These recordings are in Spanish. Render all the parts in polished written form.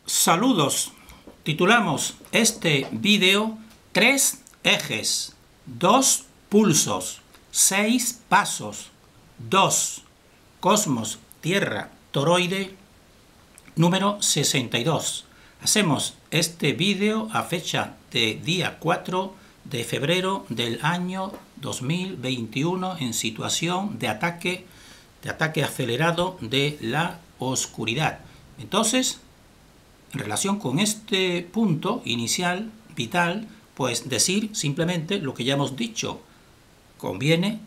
Saludos. Titulamos este vídeo 3 ejes, 2 pulsos, 6 pasos, 2 cosmos, tierra, toroide, número 62. Hacemos este vídeo a fecha de día 4 de febrero del año 2021 en situación de ataque acelerado de la oscuridad. Entonces, en relación con este punto inicial, vital, pues decir simplemente lo que ya hemos dicho. Conviene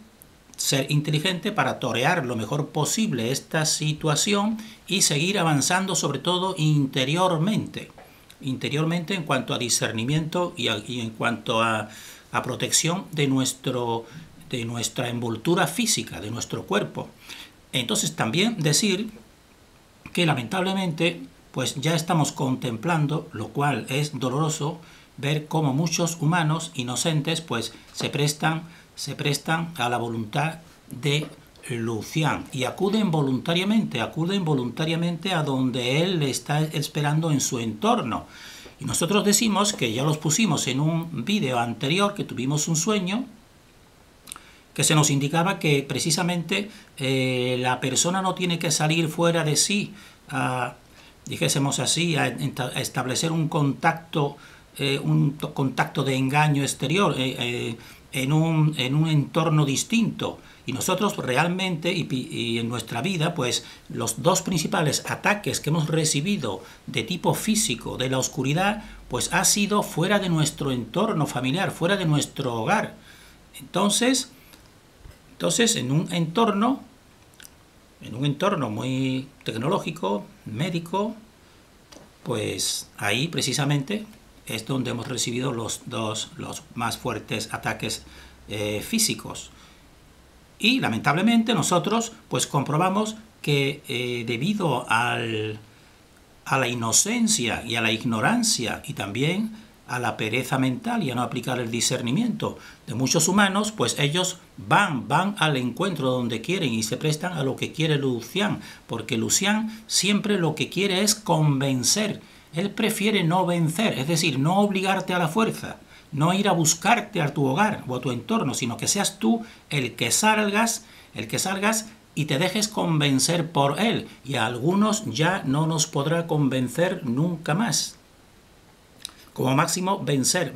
ser inteligente para torear lo mejor posible esta situación y seguir avanzando, sobre todo interiormente en cuanto a discernimiento y en cuanto a protección de nuestra envoltura física, de nuestro cuerpo. Entonces también decir que lamentablemente pues ya estamos contemplando, lo cual es doloroso, ver cómo muchos humanos inocentes pues se prestan a la voluntad de Lucián y acuden voluntariamente a donde él le está esperando en su entorno. Y nosotros decimos, que ya los pusimos en un vídeo anterior, que tuvimos un sueño que se nos indicaba que precisamente la persona no tiene que salir fuera de sí, dijésemos así, a establecer un contacto de engaño exterior en un entorno distinto. Y nosotros realmente, y en nuestra vida, pues los dos principales ataques que hemos recibido de tipo físico de la oscuridad, pues ha sido fuera de nuestro entorno familiar, fuera de nuestro hogar. Entonces en un entorno muy tecnológico, médico, pues ahí precisamente es donde hemos recibido los más fuertes ataques físicos. Y lamentablemente nosotros pues comprobamos que debido a la inocencia y a la ignorancia y también a la pereza mental y a no aplicar el discernimiento de muchos humanos, pues ellos van al encuentro donde quieren y se prestan a lo que quiere Lucián, porque Lucián siempre lo que quiere es convencer. Él prefiere no vencer, es decir, no obligarte a la fuerza, no ir a buscarte a tu hogar o a tu entorno, sino que seas tú el que salgas y te dejes convencer por él. Y a algunos ya no nos podrá convencer nunca más. Como máximo vencer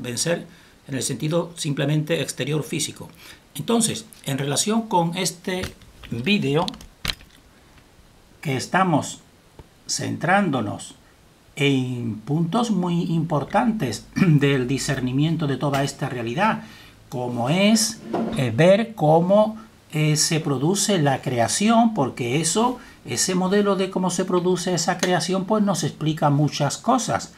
en el sentido simplemente exterior físico. Entonces, en relación con este vídeo, que estamos centrándonos en puntos muy importantes del discernimiento de toda esta realidad, como es ver cómo se produce la creación, porque ese modelo de cómo se produce esa creación pues nos explica muchas cosas.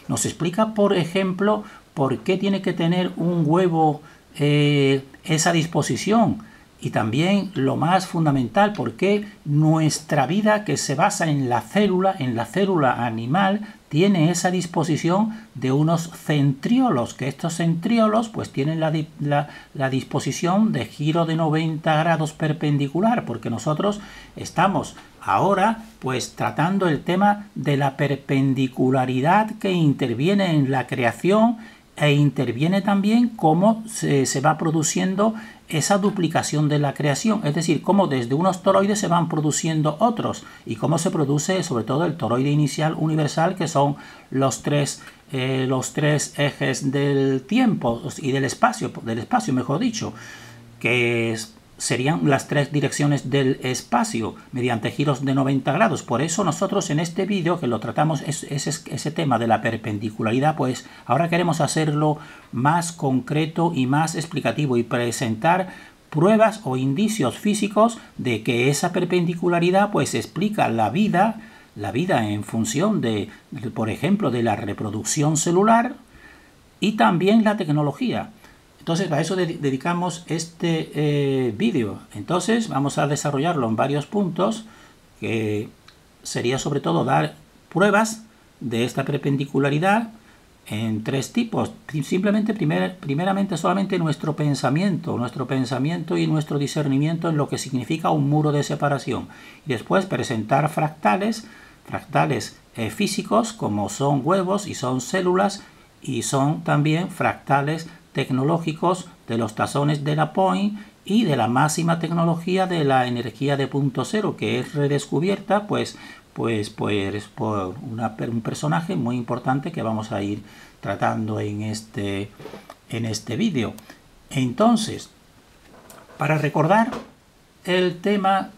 Nos explica, por ejemplo, por qué tiene que tener un huevo esa disposición. Y también lo más fundamental, por qué nuestra vida, que se basa en la célula animal, tiene esa disposición de unos centriolos, que estos centriolos pues tienen la disposición de giro de 90 grados perpendicular, porque nosotros estamos ahora pues tratando el tema de la perpendicularidad que interviene en la creación e interviene también cómo se va produciendo esa duplicación de la creación, es decir, cómo desde unos toroides se van produciendo otros y cómo se produce sobre todo el toroide inicial universal, que son los tres ejes del tiempo y del espacio mejor dicho, que serían las tres direcciones del espacio mediante giros de 90 grados. Por eso nosotros en este vídeo que lo tratamos ese tema de la perpendicularidad, pues ahora queremos hacerlo más concreto y más explicativo y presentar pruebas o indicios físicos de que esa perpendicularidad pues explica la vida en función de, por ejemplo, de la reproducción celular y también la tecnología. Entonces, a eso dedicamos este vídeo. Entonces, vamos a desarrollarlo en varios puntos, que sería sobre todo dar pruebas de esta perpendicularidad en tres tipos. Simplemente, primeramente, solamente nuestro pensamiento y nuestro discernimiento en lo que significa un muro de separación. Y después presentar fractales físicos como son huevos y son células, y son también fractales tecnológicos de los tazones de la Point y de la máxima tecnología de la energía de punto cero, que es redescubierta pues por un personaje muy importante que vamos a ir tratando en este vídeo. Entonces, para recordar el tema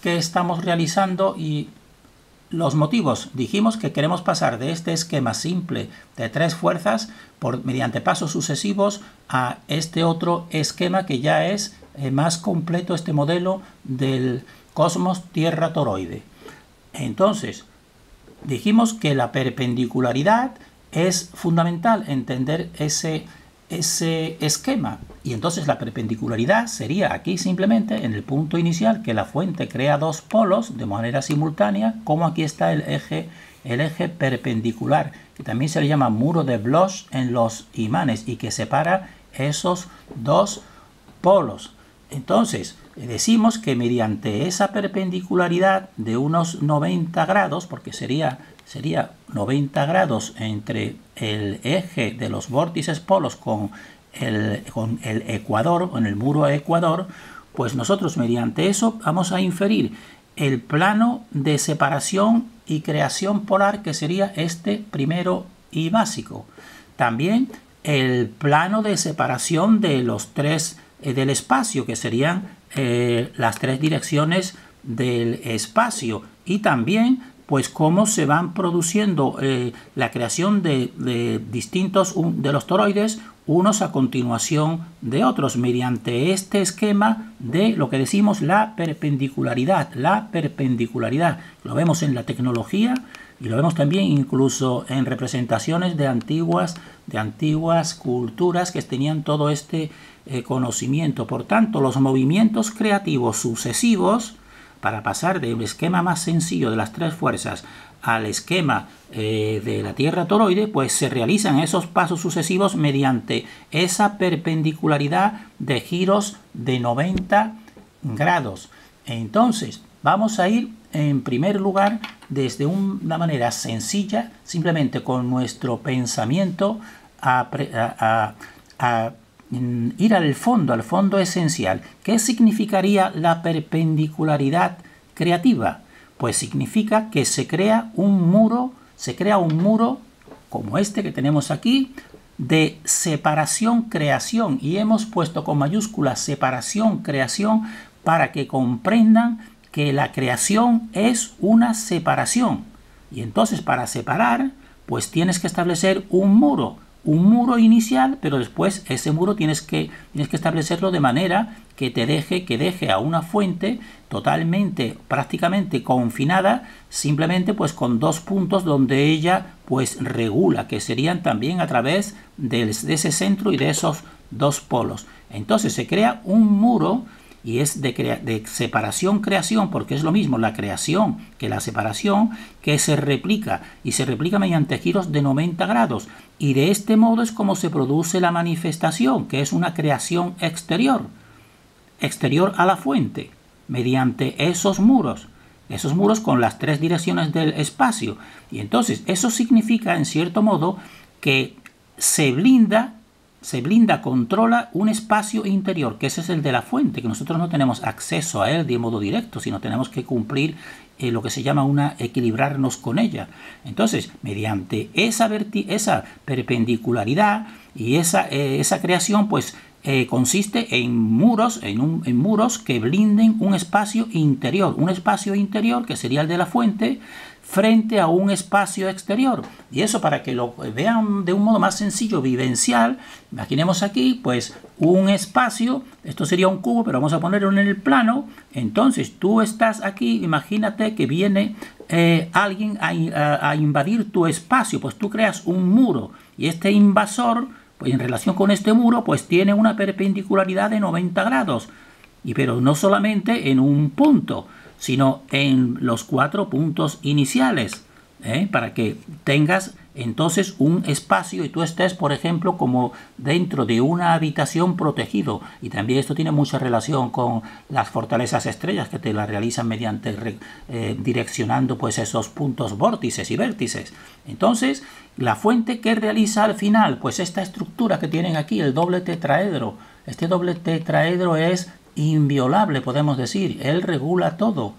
que estamos realizando y los motivos, dijimos que queremos pasar de este esquema simple de 3 fuerzas mediante pasos sucesivos a este otro esquema que ya es más completo, este modelo del cosmos Tierra toroide. Entonces, dijimos que la perpendicularidad es fundamental entender ese esquema, y entonces la perpendicularidad sería aquí simplemente en el punto inicial que la fuente crea dos polos de manera simultánea, como aquí está el eje perpendicular, que también se le llama muro de Bloch en los imanes y que separa esos dos polos. Entonces decimos que mediante esa perpendicularidad de unos 90 grados, porque sería 90 grados entre el eje de los vórtices polos con el ecuador, con el muro ecuador, pues nosotros mediante eso vamos a inferir el plano de separación y creación polar, que sería este primero y básico. También el plano de separación de los tres del espacio, que serían las tres direcciones del espacio, y también pues cómo se van produciendo la creación de distintos de los toroides, unos a continuación de otros, mediante este esquema de lo que decimos la perpendicularidad. La perpendicularidad lo vemos en la tecnología y lo vemos también incluso en representaciones de antiguas culturas que tenían todo este conocimiento. Por tanto, los movimientos creativos sucesivos para pasar de un esquema más sencillo de las 3 fuerzas al esquema de la Tierra toroide, pues se realizan esos pasos sucesivos mediante esa perpendicularidad de giros de 90 grados. Entonces, vamos a ir en primer lugar desde una manera sencilla, simplemente con nuestro pensamiento, a ir al fondo esencial. ¿Qué significaría la perpendicularidad creativa? Pues significa que se crea un muro como este que tenemos aquí, de separación-creación, y hemos puesto con mayúsculas separación-creación para que comprendan que la creación es una separación. Y entonces, para separar, pues tienes que establecer un muro inicial, pero después ese muro tienes que establecerlo de manera que deje a una fuente prácticamente confinada, simplemente pues con 2 puntos donde ella pues regula, que serían también a través de ese centro y de esos 2 polos. Entonces se crea un muro, y es de separación-creación, porque es lo mismo la creación que la separación, que se replica, y se replica mediante giros de 90 grados. Y de este modo es como se produce la manifestación, que es una creación exterior a la fuente, mediante esos muros con las 3 direcciones del espacio. Y entonces eso significa, en cierto modo, que se blinda, controla un espacio interior, que ese es el de la fuente, que nosotros no tenemos acceso a él de modo directo, sino tenemos que cumplir lo que se llama equilibrarnos con ella. Entonces, mediante esa perpendicularidad y esa creación, pues consiste en muros que blinden un espacio interior que sería el de la fuente, frente a un espacio exterior. Y eso, para que lo vean de un modo más sencillo, vivencial, imaginemos aquí pues un espacio, esto sería un cubo, pero vamos a ponerlo en el plano. Entonces tú estás aquí, imagínate que viene alguien a invadir tu espacio, pues tú creas un muro, y este invasor, pues en relación con este muro, pues tiene una perpendicularidad de 90 grados, pero no solamente en un punto, sino en los 4 puntos iniciales. para que tengas entonces un espacio y tú estés, por ejemplo, como dentro de una habitación protegido. Y también esto tiene mucha relación con las fortalezas estrellas, que te las realizan mediante direccionando pues esos puntos vórtices y vértices. Entonces, la fuente que realiza al final, pues esta estructura que tienen aquí, el doble tetraedro. Este doble tetraedro es inviolable, podemos decir. Él regula todo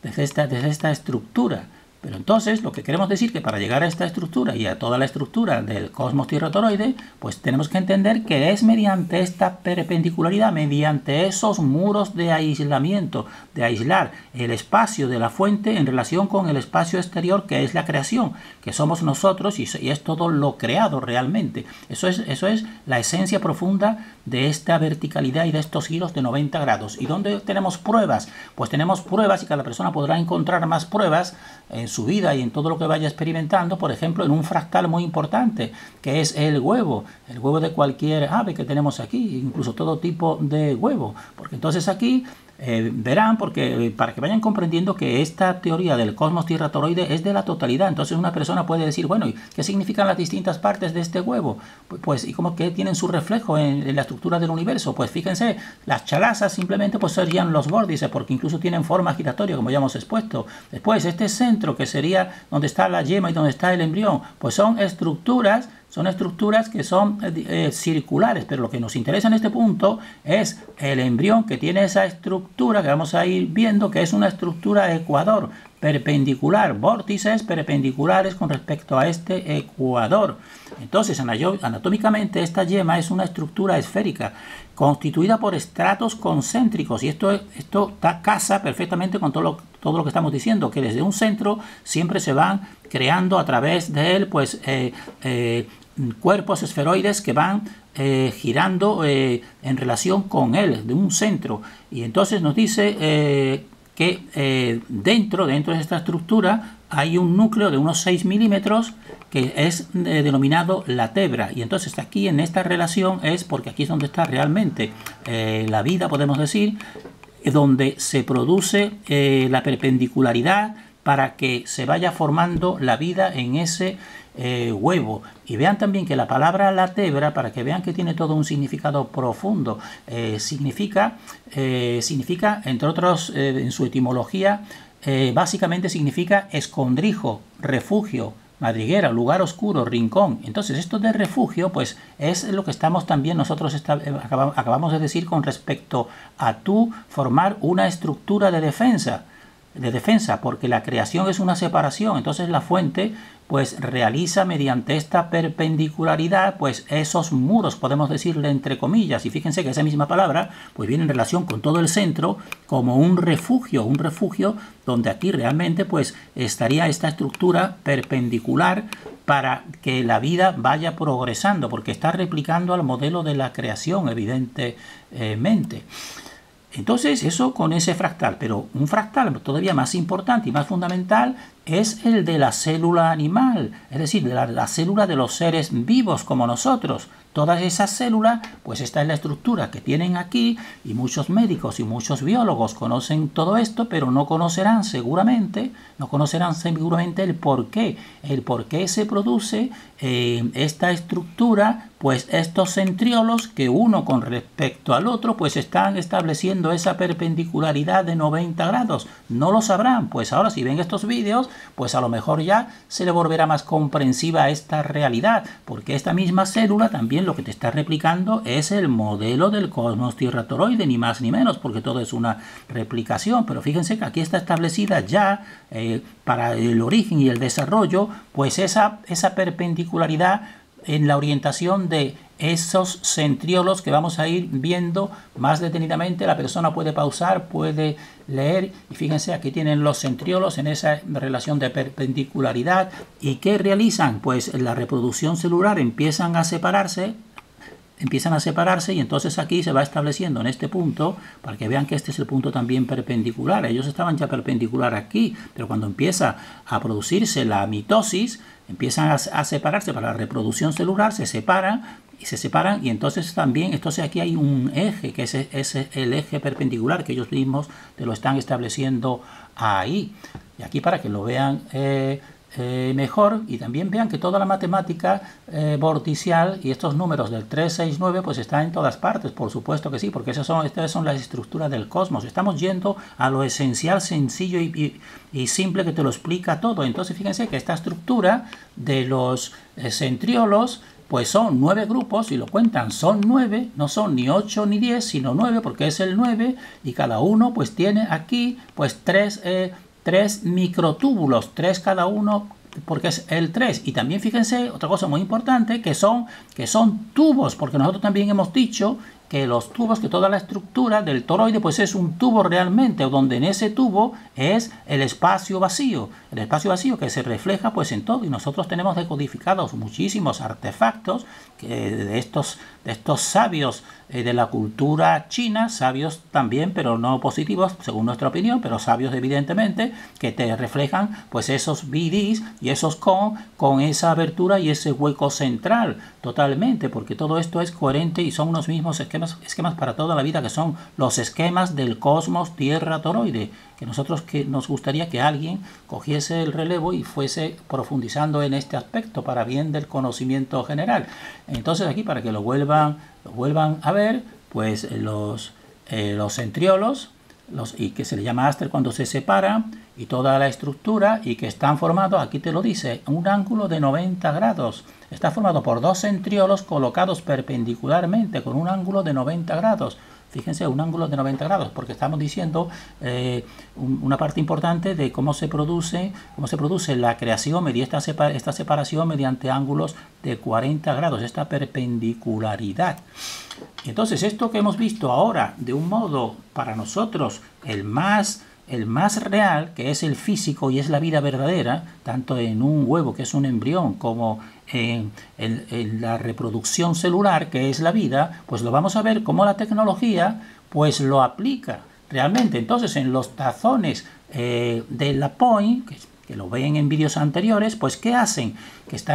desde esta estructura. Pero entonces lo que queremos decir que para llegar a esta estructura y a toda la estructura del cosmos tierra-toroide, pues tenemos que entender que es mediante esta perpendicularidad, mediante esos muros de aislamiento, de aislar el espacio de la fuente en relación con el espacio exterior que es la creación, que somos nosotros y es todo lo creado realmente. Eso es la esencia profunda de esta verticalidad y de estos giros de 90 grados. ¿Y dónde tenemos pruebas? Pues tenemos pruebas y cada persona podrá encontrar más pruebas en su vida y en todo lo que vaya experimentando, por ejemplo, en un fractal muy importante, que es el huevo de cualquier ave que tenemos aquí, incluso todo tipo de huevo, porque entonces aquí verán, porque para que vayan comprendiendo que esta teoría del cosmos tierra-toroide es de la totalidad. Entonces una persona puede decir, bueno, ¿y qué significan las distintas partes de este huevo? Pues y cómo que tienen su reflejo en la estructura del universo. Pues fíjense, las chalazas simplemente pues serían los vórtices, porque incluso tienen forma giratoria, como ya hemos expuesto. Después, este centro, que sería donde está la yema y donde está el embrión, pues son estructuras que son circulares, pero lo que nos interesa en este punto es el embrión, que tiene esa estructura que vamos a ir viendo, que es una estructura ecuador, perpendicular, vórtices perpendiculares con respecto a este ecuador. Entonces, anatómicamente, esta yema es una estructura esférica constituida por estratos concéntricos, y esto casa perfectamente con todo lo que estamos diciendo, que desde un centro siempre se van creando a través de él pues cuerpos esferoides que van girando en relación con él, de un centro. Y entonces nos dice que dentro de esta estructura hay un núcleo de unos 6 milímetros que es denominado la tebra. Y entonces aquí en esta relación es porque aquí es donde está realmente la vida, podemos decir, donde se produce la perpendicularidad para que se vaya formando la vida en ese huevo. Y vean también que la palabra latebra, para que vean que tiene todo un significado profundo, significa, entre otros, en su etimología, básicamente significa escondrijo, refugio, madriguera, lugar oscuro, rincón. Entonces esto de refugio pues es lo que estamos también nosotros acabamos de decir con respecto a tú formar una estructura de defensa, porque la creación es una separación. Entonces la fuente pues realiza mediante esta perpendicularidad pues esos muros, podemos decirle entre comillas, y fíjense que esa misma palabra pues viene en relación con todo el centro como un refugio donde aquí realmente pues estaría esta estructura perpendicular para que la vida vaya progresando, porque está replicando al modelo de la creación, evidentemente. Entonces eso con ese fractal, pero un fractal todavía más importante y más fundamental es el de la célula animal, es decir, de la célula de los seres vivos como nosotros. Todas esas células, pues esta es la estructura que tienen aquí, y muchos médicos y muchos biólogos conocen todo esto, pero no conocerán seguramente el por qué se produce esta estructura, pues estos centriolos que uno con respecto al otro pues están estableciendo esa perpendicularidad de 90 grados. No lo sabrán, pues ahora si ven estos vídeos, pues a lo mejor ya se le volverá más comprensiva esta realidad, porque esta misma célula también lo que te está replicando es el modelo del cosmos tierra-toroide, ni más ni menos, porque todo es una replicación. Pero fíjense que aquí está establecida ya para el origen y el desarrollo pues esa perpendicularidad en la orientación de esos centriolos que vamos a ir viendo más detenidamente. La persona puede pausar, puede leer, y fíjense, aquí tienen los centriolos en esa relación de perpendicularidad. ¿Y qué realizan? Pues la reproducción celular empiezan a separarse, y entonces aquí se va estableciendo en este punto, para que vean que este es el punto también perpendicular. Ellos estaban ya perpendicular aquí, pero cuando empieza a producirse la mitosis, empiezan a separarse para la reproducción celular, se separan, y entonces también, aquí hay un eje, que es el eje perpendicular, que ellos mismos te lo están estableciendo ahí. Y aquí para que lo vean mejor, y también vean que toda la matemática vorticial y estos números del 3, 6, 9 pues están en todas partes, por supuesto que sí, porque estas son las estructuras del cosmos. Estamos yendo a lo esencial, sencillo y simple, que te lo explica todo. Entonces fíjense que esta estructura de los centriolos pues son 9 grupos, y lo cuentan, son 9, no son ni 8 ni 10, sino 9, porque es el 9, y cada uno pues tiene aquí pues 3 microtúbulos, 3 cada uno, porque es el 3. Y también fíjense, otra cosa muy importante, que son tubos, porque nosotros también hemos dicho que los tubos, que toda la estructura del toroide pues es un tubo realmente, donde en ese tubo es el espacio vacío que se refleja pues en todo, y nosotros tenemos decodificados muchísimos artefactos de estos sabios de la cultura china, sabios también, pero no positivos según nuestra opinión, pero sabios evidentemente, que te reflejan pues esos BDs y esos con esa abertura y ese hueco central totalmente, porque todo esto es coherente y son unos mismos esquemas para toda la vida, que son los esquemas del cosmos Tierra toroide, que nos gustaría que alguien cogiese el relevo y fuese profundizando en este aspecto para bien del conocimiento general. Entonces aquí, para que lo vuelvan a ver, pues los centriolos, y que se le llama áster cuando se separa, y toda la estructura, y que están formados, aquí te lo dice, un ángulo de 90 grados. Está formado por 2 centriolos colocados perpendicularmente con un ángulo de 90 grados. Fíjense, un ángulo de 90 grados, porque estamos diciendo una parte importante de cómo se produce la creación mediante esta separación mediante ángulos de 40 grados, esta perpendicularidad. Entonces, esto que hemos visto ahora, de un modo para nosotros el más real, que es el físico y es la vida verdadera, tanto en un huevo, que es un embrión, como en la reproducción celular, que es la vida, pues lo vamos a ver cómo la tecnología pues lo aplica realmente. Entonces, en los tazones de la Point, que lo ven en vídeos anteriores, pues ¿qué hacen?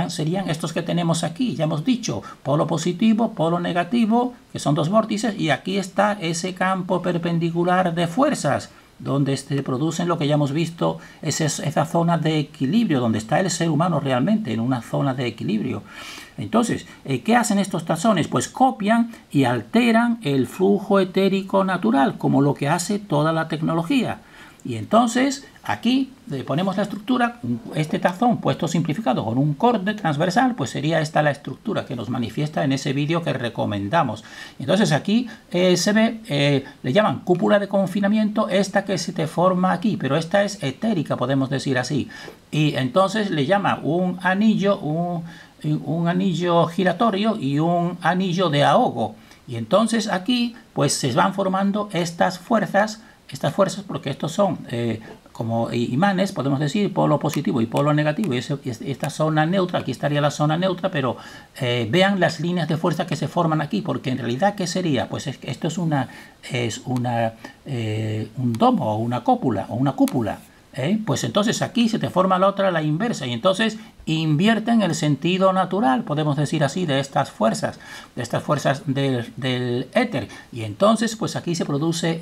Serían estos que tenemos aquí, ya hemos dicho, polo positivo, polo negativo, que son 2 vórtices, y aquí está ese campo perpendicular de fuerzas, donde se producen lo que ya hemos visto, esa zona de equilibrio, donde está el ser humano realmente, en una zona de equilibrio. Entonces, ¿qué hacen estos tazones? Pues copian y alteran el flujo etérico natural, como lo que hace toda la tecnología. Y entonces, aquí le ponemos la estructura, este tazón puesto simplificado con un corte transversal, pues sería esta la estructura que nos manifiesta en ese vídeo que recomendamos. Entonces aquí se ve, le llaman cúpula de confinamiento, esta que se te forma aquí, pero esta es etérica, podemos decir así. Y entonces le llama un anillo, un anillo giratorio y un anillo de ahogo. Y entonces aquí pues se van formando estas fuerzas, porque estos son como imanes, podemos decir, polo positivo y polo negativo, y esta zona neutra, aquí estaría la zona neutra, pero vean las líneas de fuerza que se forman aquí, porque en realidad, ¿qué sería? Pues esto es un domo o una cúpula. Pues entonces aquí se te forma la otra, la inversa, y entonces invierten el sentido natural, podemos decir así, de estas fuerzas del éter, y entonces pues aquí se produce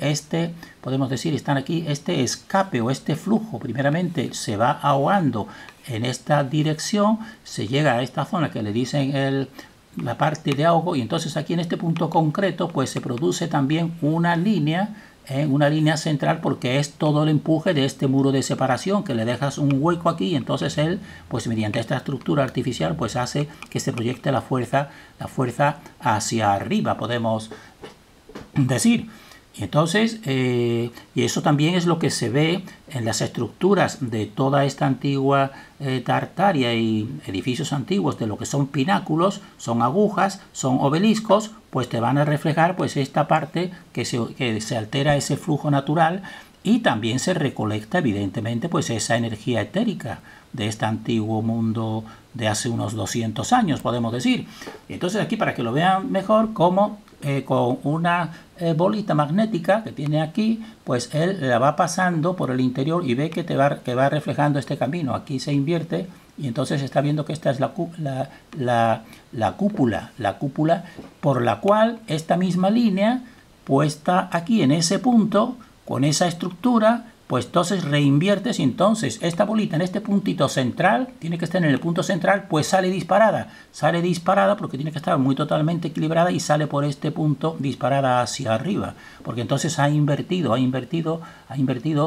podemos decir, están aquí, este escape o este flujo. Primeramente se va ahogando en esta dirección, se llega a esta zona que le dicen la parte de ahogo, y entonces aquí en este punto concreto pues se produce también una línea central, porque es todo el empuje de este muro de separación, que le dejas un hueco aquí, y entonces él, pues mediante esta estructura artificial, pues hace que se proyecte la fuerza hacia arriba, podemos decir. Y entonces, y eso también es lo que se ve en las estructuras de toda esta antigua Tartaria y edificios antiguos, de lo que son pináculos, son agujas, son obeliscos, pues te van a reflejar pues esta parte que se altera ese flujo natural, y también se recolecta evidentemente pues esa energía etérica de este antiguo mundo de hace unos 200 años, podemos decir. Y entonces aquí, para que lo vean mejor, como con una bolita magnética que tiene aquí, pues él la va pasando por el interior y ve que va reflejando este camino. Aquí se invierte, y entonces está viendo que esta es la cúpula por la cual esta misma línea puesta aquí en ese punto, con esa estructura, pues entonces reinviertes y entonces esta bolita en este puntito central, tiene que estar en el punto central, pues sale disparada porque tiene que estar muy totalmente equilibrada y sale por este punto disparada hacia arriba, porque entonces ha invertido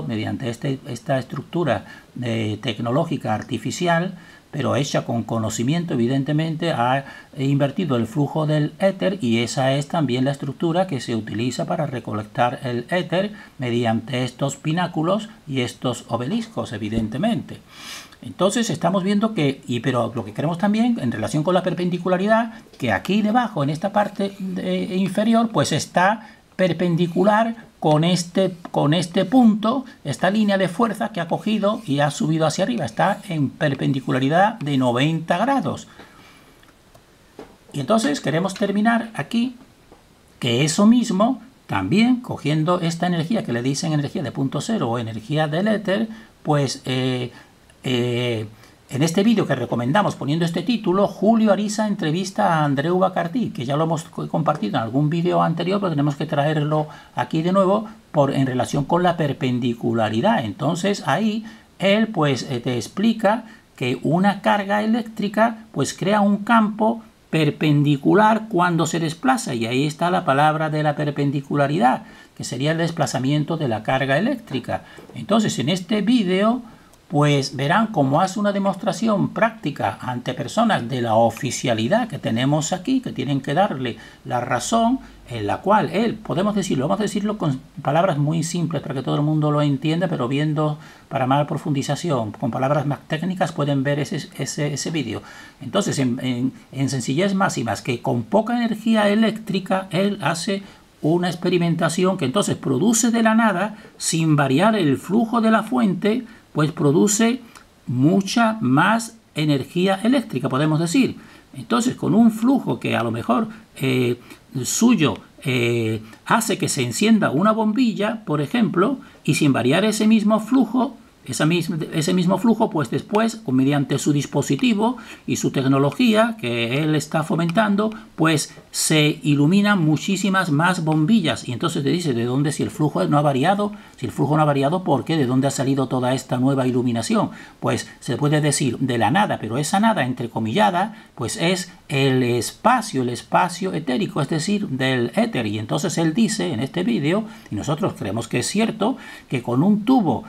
mediante esta estructura tecnológica artificial, pero hecha con conocimiento, evidentemente, ha invertido el flujo del éter y esa es también la estructura que se utiliza para recolectar el éter mediante estos pináculos y estos obeliscos, evidentemente. Entonces estamos viendo que, pero lo que queremos también en relación con la perpendicularidad, que aquí debajo, en esta parte inferior, pues está perpendicular con este punto, esta línea de fuerza que ha cogido y ha subido hacia arriba, está en perpendicularidad de 90 grados. Y entonces queremos terminar aquí, que eso mismo, también cogiendo esta energía que le dicen energía de punto cero o energía del éter, pues en este vídeo que recomendamos poniendo este título, Julio Ariza entrevista a Andreu Bacardí, que ya lo hemos compartido en algún vídeo anterior, pero tenemos que traerlo aquí de nuevo en relación con la perpendicularidad. Entonces ahí él pues te explica que una carga eléctrica pues crea un campo perpendicular cuando se desplaza, y ahí está la palabra de la perpendicularidad, que sería el desplazamiento de la carga eléctrica. Entonces en este vídeo pues verán cómo hace una demostración práctica ante personas de la oficialidad que tenemos aquí, que tienen que darle la razón, en la cual él, vamos a decirlo con palabras muy simples para que todo el mundo lo entienda, pero viendo para más profundización, con palabras más técnicas pueden ver ese vídeo. Entonces, en sencillez máximas, que con poca energía eléctrica, él hace una experimentación que entonces produce de la nada, sin variar el flujo de la fuente, pues produce mucha más energía eléctrica, podemos decir. Entonces, con un flujo que a lo mejor suyo hace que se encienda una bombilla, por ejemplo, y sin variar ese mismo flujo, pues después, mediante su dispositivo y su tecnología que él está fomentando, pues se iluminan muchísimas más bombillas. Y entonces te dice, ¿de dónde si el flujo no ha variado? Si el flujo no ha variado, ¿por qué? ¿De dónde ha salido toda esta nueva iluminación? Pues se puede decir de la nada, pero esa nada, entrecomillada, pues es el espacio etérico, es decir, del éter. Y entonces él dice en este vídeo, y nosotros creemos que es cierto, que con un tubo,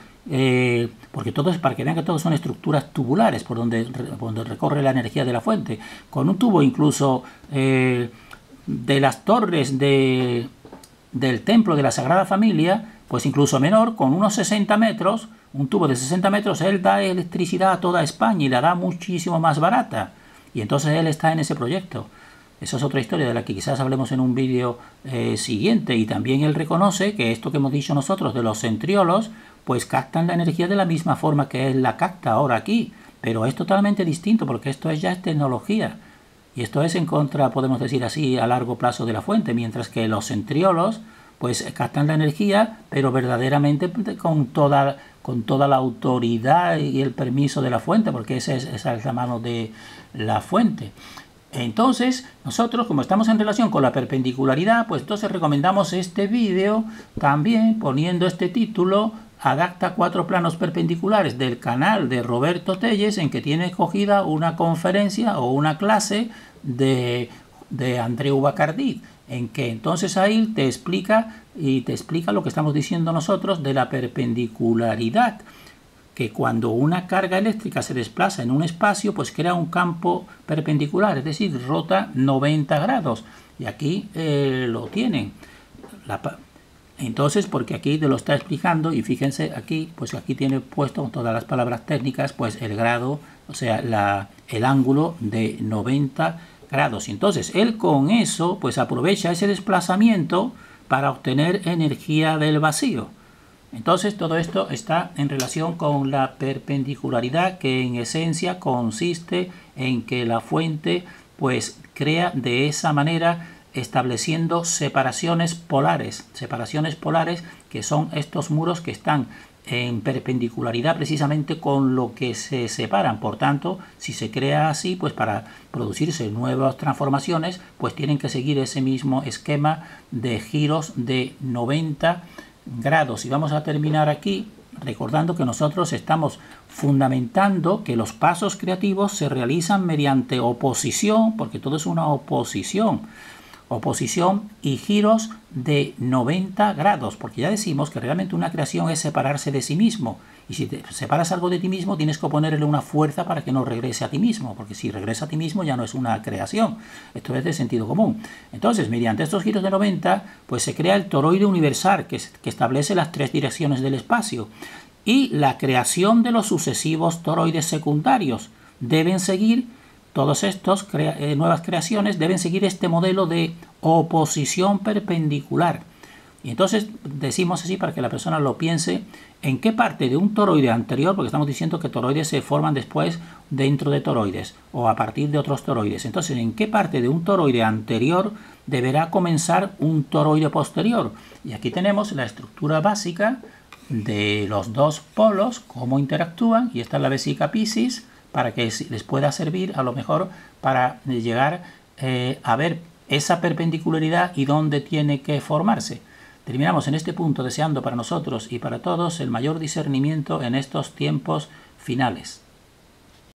porque todo es para que vean que todos son estructuras tubulares por donde recorre la energía de la fuente, con un tubo incluso de las torres del templo de la Sagrada Familia, pues incluso menor, con unos 60 metros, un tubo de 60 metros, él da electricidad a toda España y la da muchísimo más barata, y entonces él está en ese proyecto. Esa es otra historia de la que quizás hablemos en un vídeo siguiente. Y también él reconoce que esto que hemos dicho nosotros de los centriolos, pues captan la energía de la misma forma que él la capta ahora aquí. Pero es totalmente distinto porque esto ya es tecnología. Y esto es en contra, podemos decir así, a largo plazo de la fuente. Mientras que los centriolos, pues captan la energía, pero verdaderamente con toda la autoridad y el permiso de la fuente, porque esa es la mano de la fuente. Entonces, nosotros, como estamos en relación con la perpendicularidad, pues entonces recomendamos este vídeo también poniendo este título, Adapta 4 planos perpendiculares, del canal de Roberto Telles, en que tiene cogida una conferencia o una clase de Andreu Bacardí, en que entonces ahí te explica lo que estamos diciendo nosotros de la perpendicularidad, que cuando una carga eléctrica se desplaza en un espacio, pues crea un campo perpendicular, es decir, rota 90 grados. Y aquí lo tienen. Entonces, porque aquí te lo está explicando, y fíjense aquí, pues aquí tiene puesto con todas las palabras técnicas, pues el grado, o sea, el ángulo de 90 grados. Y entonces, él con eso, pues aprovecha ese desplazamiento para obtener energía del vacío. Entonces todo esto está en relación con la perpendicularidad, que en esencia consiste en que la fuente pues crea de esa manera, estableciendo separaciones polares que son estos muros que están en perpendicularidad precisamente con lo que se separan. Por tanto, si se crea así, pues para producirse nuevas transformaciones, pues tienen que seguir ese mismo esquema de giros de 90 grados. Y vamos a terminar aquí, recordando que nosotros estamos fundamentando que los pasos creativos se realizan mediante oposición, porque todo es una oposición y giros de 90 grados, porque ya decimos que realmente una creación es separarse de sí mismo, y si te separas algo de ti mismo tienes que ponerle una fuerza para que no regrese a ti mismo, porque si regresa a ti mismo ya no es una creación. Esto es de sentido común. Entonces, mediante estos giros de 90, pues se crea el toroide universal, que establece las 3 direcciones del espacio, y la creación de los sucesivos toroides secundarios deben seguir. Todas estas nuevas creaciones deben seguir este modelo de oposición perpendicular. Y entonces decimos así para que la persona lo piense, en qué parte de un toroide anterior, porque estamos diciendo que toroides se forman después dentro de toroides o a partir de otros toroides. Entonces, ¿en qué parte de un toroide anterior deberá comenzar un toroide posterior? Y aquí tenemos la estructura básica de los dos polos, cómo interactúan, y esta es la vesica Piscis, para que les pueda servir a lo mejor para llegar a ver esa perpendicularidad y dónde tiene que formarse. Terminamos en este punto deseando para nosotros y para todos el mayor discernimiento en estos tiempos finales.